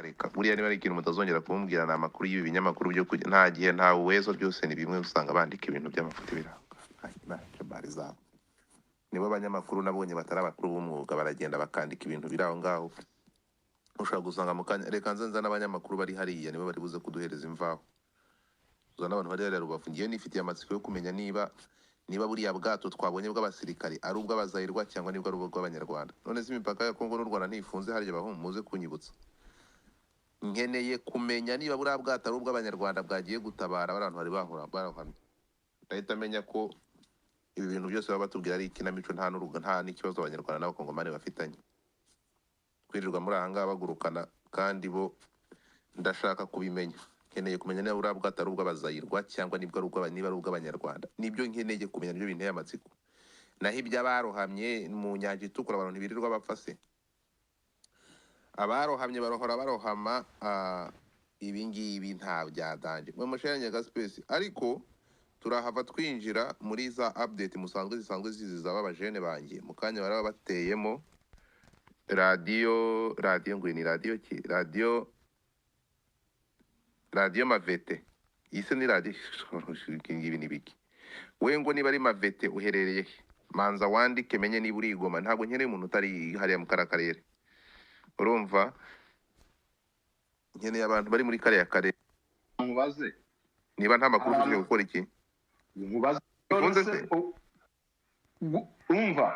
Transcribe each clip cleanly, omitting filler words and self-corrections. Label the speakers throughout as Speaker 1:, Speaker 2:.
Speaker 1: reka buriya niba ari ikintu mutazongera kumbwira ni amakuru y'ibi binyamakuru byo kujya nta gihe nta uwezo byose ni bimwe usanga bandika ibintu by'amafuti biranga ntacyo bari zabo nibo abanyamakuru nabonye batari abakuru b'umwuga baragenda bakandika ibintu biri aho ngaho ushobora gusanga mu kanya reka nzenza n'abanyamakuru bari hariya nibo bari buze kuduhereza imvaho uzana abantu bari hariya Rubavu ngiye nifitiye amatsiko yo kumenya niba buriya bwato twabonye bw'abasirikari ari ubw'abazayirwa cyangwa nibwo ari ubw'abanyarwanda none se imipaka ya Kongo n'u Rwanda ntifunze harya muze kunyibutsa nkeneye kumenya niba buriya bwato ari ubw'abanyarwanda bwagiye gutabara abantu bari barohamye ndahita menya ko ibi bintu byose baba batubwira ari ikinamico nta n'ikibazo abanyarwanda n'abakongomani bafitanye kwirirwa muri aha ngaha bagurukana kandi bo ndashaka kubimenya nkeneye kumenya niba buriya bwato ari ubw'abazayirwa cyangwa niba ari ubw'abanyarwanda nibyo nkeneye kumenya nibyo binteye amatsiko naho iby'abarohamye mu nyanja itukura abantu ntibirirwa bapfa se abarohamye barohama ibi ngibi nta byadanje mu mushenye gaspesi ariko turahava twinjira muri za update zisanzwe ziziza abajene banjye mu kanya baraba bateyemo radio ngo ni radio ki radio Mavete ise ni radio ngibi ni biki we ngo niba ari Mavete uherereye manza wandike menye niba uri Goma ntabwo nkeneye umuntu utari hariya mu karakarere urumva nkeneye abantu bari muri kariya karere
Speaker 2: mubaze
Speaker 1: niba nta makuru tuje gukora iki
Speaker 2: mubaze umva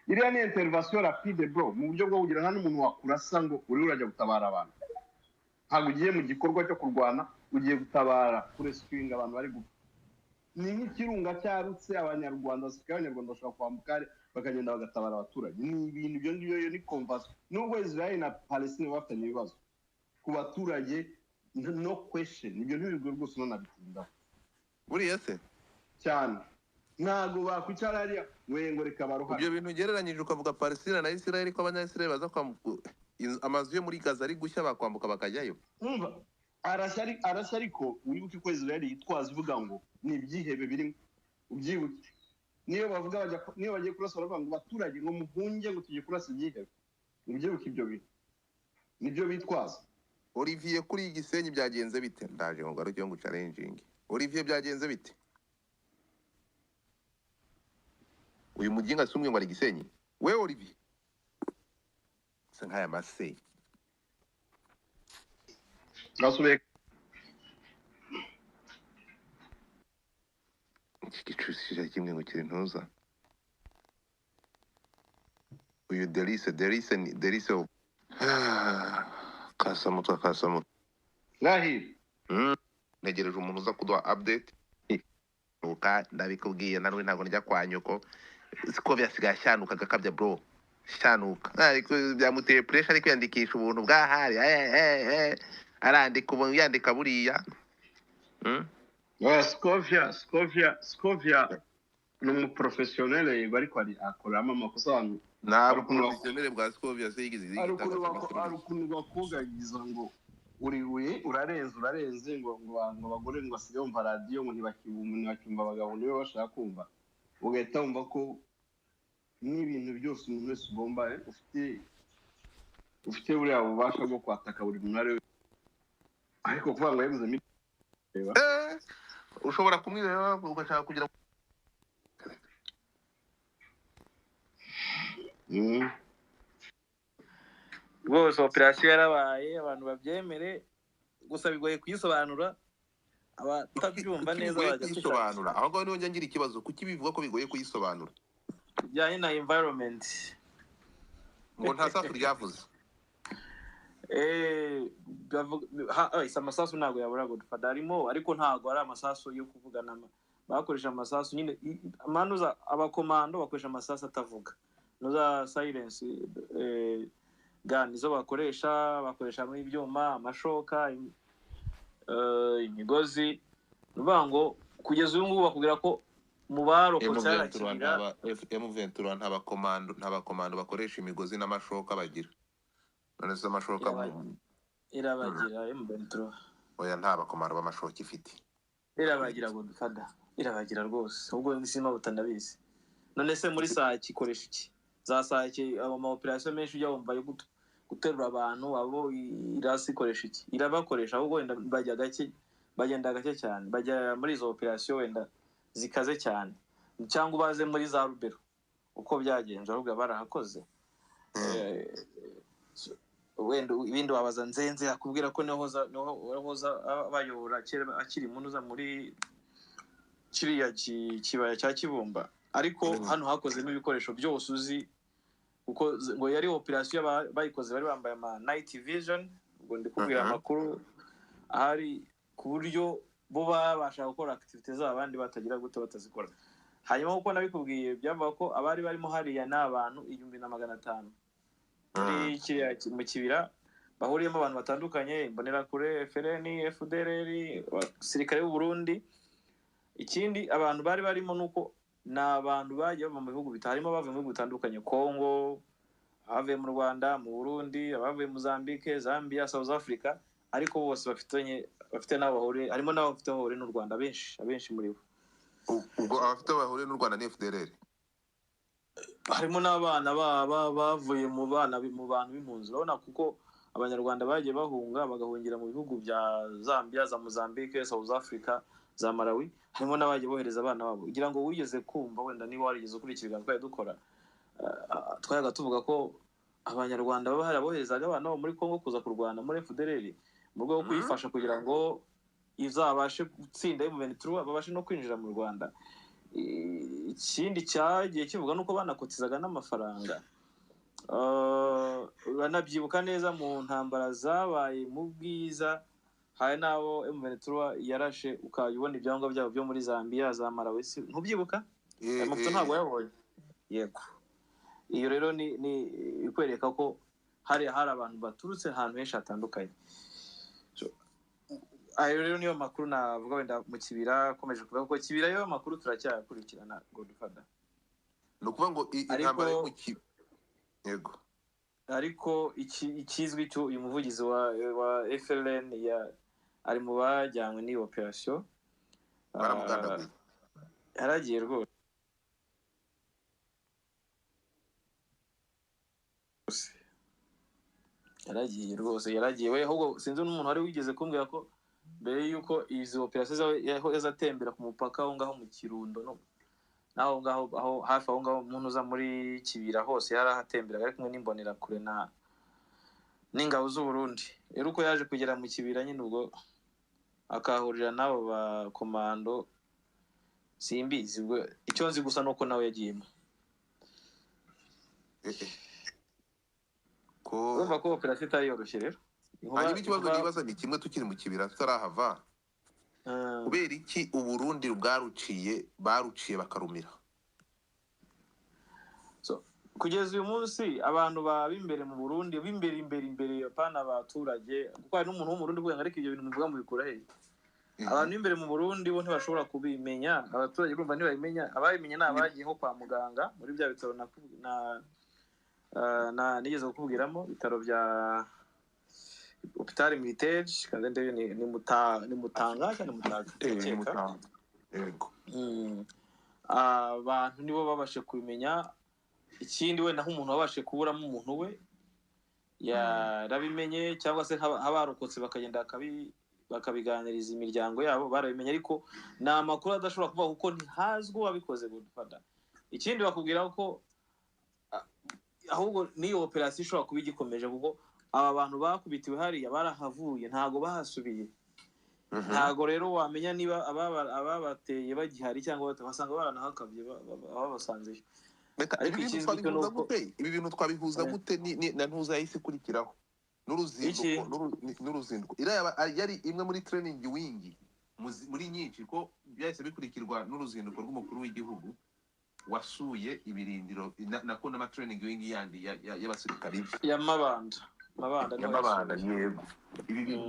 Speaker 2: iriya ni intervention rapide bro mu buryo bwo kugira nta n'umuntu wakurasa ngo uri urajya gutabara abantu ntabwo ugiye mu gikorwa cyo kurwana ugiye gutabara kurescuing abantu bari gupfa ni nk'ikirunga cyarutse abanyarwanda bashobora kwambuka bakagenda bagatabara abaturage ni ibintu ibyo ngibyo ni conversation nubwo Israel na Palestine bafitanye ibibazo ku baturage no question ibyo ntibigwe rwose nanabitindaho
Speaker 1: buriya se
Speaker 2: cyane ntago bakwicara hariya ngo reka baruhare
Speaker 1: ibyo bintu ugereranyije ukavuga Palestine na Israel ko abanya-Israel baza kwambuka amazu yo muri Gaza ari gushya bakwambuka bakajyayo
Speaker 2: umva arashya ariko wibuke ko Israel yitwaza ivuga ngo ni ibyihebe birimo ubyibuke niyo bagiye kurasa baravuga ngo baturage ngo muhunge ngo tujye kurasa ibyihebe ubyibuke ibyo bintu nibyo bitwaza
Speaker 1: Olivier kuri Gisenyi byagenze bite ndaje ngo garuke ngo challenging Olivier byagenze bite uyu mujinga sumwe ngo ari Gisenyi we Olivier sankaya Marseille
Speaker 2: gasubek
Speaker 1: igicushije kimwe ngo kiri ntuza uyu Delice kasamutwa
Speaker 2: Rahil
Speaker 1: negereje umuntu uza kuduha update uka ndabikubwiye narwe ntago njya kwa nyoko siko byasigaye shanuka gakabya bro shanuka ariko byamuteye pressure ariko yandikisha ubuntu bwahari arandika ubuntu yandika buriya
Speaker 2: Scovia ni umuprofessionnel yego ariko akoramo amakosa abantu
Speaker 1: ntabwo professionnel bwa Scovia se yigize
Speaker 2: ukuntu bakugagiza ngo urarenze ngo bagore ngo basigaye bumva radio ngo ntibacyumva abagabo nibo bashaka kumva ugahita wumva ko n'ibintu byose umuntu wese ugomba ufite buriya bubasha bwo kwataka buri muntu ari ariko kuvuga ngo yabuze
Speaker 1: ushobora kumwireba ugashaka kugira
Speaker 3: rwose operasiyo yarabaye abantu babyemere gusa bigoye kuyisobanura abatabyumva neza
Speaker 1: bajya kuyisobanura aho ngaho niho njya ngira ikibazo kuki bivuga ko bigoye kuyisobanura
Speaker 3: bijyanye na environment
Speaker 1: ngo nta safu ryavuze
Speaker 3: amasasu ntabwo yabura godfather arimo ariko ntabwo ari amasasu yo kuvugana bakoresha amasasu nyine amanuza abakomando bakoresha amasasu atavuga nuza silence gun izo bakoresha muri ibyuma amashoka imigozi nuvuga ngo kugeza uyu ngubu bakubwira ko mu barokotse
Speaker 1: arakira M23 nta bakomando bakoresha imigozi n'amashoka bagira none se amashoka
Speaker 3: irabagira M23
Speaker 1: oya nta bakomando b'amashoka ifite
Speaker 3: irabagira ngo dufada irabagira rwose ubwo nisima butanabizi none se muri saa kikoresha iki za saa ki ama operation menshi ujya wumva yo guterura abantu abo irasi ikoresha iki irabakoresha ahubwo wenda bagenda gake cyane bajya muri izo operation wenda zikaze cyane cyangwa baze muri za rubero uko byagenze ahubwo barahakoze wenda ibindi wabaza nzenze akubwira ko niho bayobora akiri munuza muri kiriya kibaya cya Kibumba ariko hano hakoze n'ibikoresho byose uzi uko ngo yari operation bayikoze bari bambaye ama night vision ngo ndikubwira amakuru ahari ku buryo bo babasha gukora activity z'abandi batagira gute batazikora hanyuma uko nabikubwiye byavuga ko abari barimo hariya n'abantu 1500 muri kiriya mu kibira bahuriyemo abantu batandukanye Imbonerakure FRN FDLR sirikare y'u Burundi ikindi abantu bari barimo nuko n'abantu bagiye bava mu bihugu bitarimo bavuye mu bihugu bitandukanye Congo abavuye mu Rwanda mu Burundi abavuye Mozambique Zambia South Africa ariko bose bafite n'abahore harimo n'abafite abahore n'u Rwanda abenshi muri bo
Speaker 1: ubwo abafite abahore n'u Rwanda ni FDLR
Speaker 3: harimo n'abana bavuye mu bantu b'impunzi urabona kuko abanyarwanda bagiye bahunga bagahungira mu bihugu bya Zambia za Mozambique South Africa za Malawi harimo n'abagiye bohereza abana babo kugira ngo wigeze kumva wenda niba warigeze ukurikira twari dukora twayaga tuvuga ko abanyarwanda baba haraboherezaga abana bo muri Congo kuza kurwana muri FDLR mu rwego rwo kuyifasha kugira ngo izabashe gutsinda M23 babashe no kwinjira mu Rwanda ikindi cyagiye kivuga nuko banakotizaga n'amafaranga banabyibuka neza mu ntambara zabaye mu bwiza hari nabo M23 yarashe ukayibona ibyangombwa byabo byo muri Zambia za Malawi ntubyibuka amafoto ntabwo yabonye yego iyo rero ni ikwereka ko hari abantu baturutse ahantu henshi hatandukanye ayo rero niyo makuru navuga wenda mu kibira komeje kuvuga ko kibira yo makuru turacyakurikirana Godfather
Speaker 1: no kuvuga ngo intambara yo mu yego
Speaker 3: ariko ikizwi cyo uyu muvugizi wa FLN ari mu bajyanywe n'iyo operation
Speaker 1: baramuganda
Speaker 3: yaragiye rwose yaragiye we ahubwo sinzi n'umuntu wari wigeze kumbwira ko mbere yuko izi operation yazatembera ku mupaka aho ngaho mu Kirundo no naho ngaho aho hafi aho ngaho umuntu uza muri Kibira hose yarahatembera ari kumwe n'Imbonerakure n'ingabo z'u Burundi rero uko yaje kugera mu Kibira nyine ubwo akahurira nabo ba komando simbizi ubwo icyo nzi gusa nuko nawe yagiyemo ko urumva ko operation itari yoroshye rero
Speaker 1: hanyuma ikibazo nibaza ni kimwe tukiri mu Kibira tutarahava kubera iki u Burundi baruciye bakarumira
Speaker 3: kugeza uyu munsi abantu babimbere mu Burundi bimbere apana abaturage kuko hari n'umuntu wo mu Burundi kugira ariko ibyo bintu muvuga mu bikura he abantu imbere mu Burundi bo ntibashobora kubimenya abaturage urumva ntibabimenya ababimenye n'abagiye nko kwa muganga muri bya bitaro na nigeze kukubwiramo bitaro bya Hopital Militaire kandi ndebe ni Mutanga cyane Mutaga
Speaker 1: yego
Speaker 3: abantu nibo babashe kubimenya ikindi we naho umuntu wabashe kuburamo umuntu we yarabimenye cyangwa se abarokotse bakagenda bakabiganiriza imiryango yabo barabimenye ariko na makuru adashobora kuvuga kuko ntihazwe wabikoze Godfather ikindi bakubwira ko ahubwo niyo operation ishobora kuba igikomeje kuko aba bantu bakubitiwe hariya barahavuye ntago bahasubiye ntago rero wamenya niba ababateye bagihari cyangwa basanga baranahakabye ababasanzeyo
Speaker 1: ariko ibi bintu twabihuza gute na ntuza yahise kurikiraho n'uruzinduko yari imwe muri training wing muri nyinshi ko byahise bikurikirwa n'uruzinduko rw'umukuru w'igihugu wasuye ibirindiro nako n'ama training wing yandi y'abasirikari Mabanda yego ibi bintu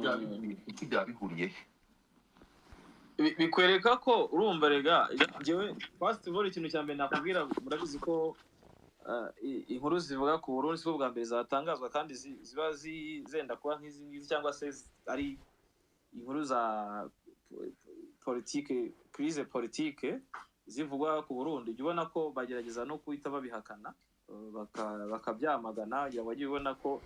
Speaker 1: byabihuriye
Speaker 3: bikwereka ko urumva rega jewe first of all ikintu cyambere nakubwira murabizi ko inkuru zivuga ku Burundi bwo bwa mbere zatangazwa kandi ziba zenda kuba nk'izi cyangwa se ari inkuru za crise politique zivugwa ku Burundi ubona ko bagerageza no kuhita babihakana bakabyamagana yabagiye ubona ko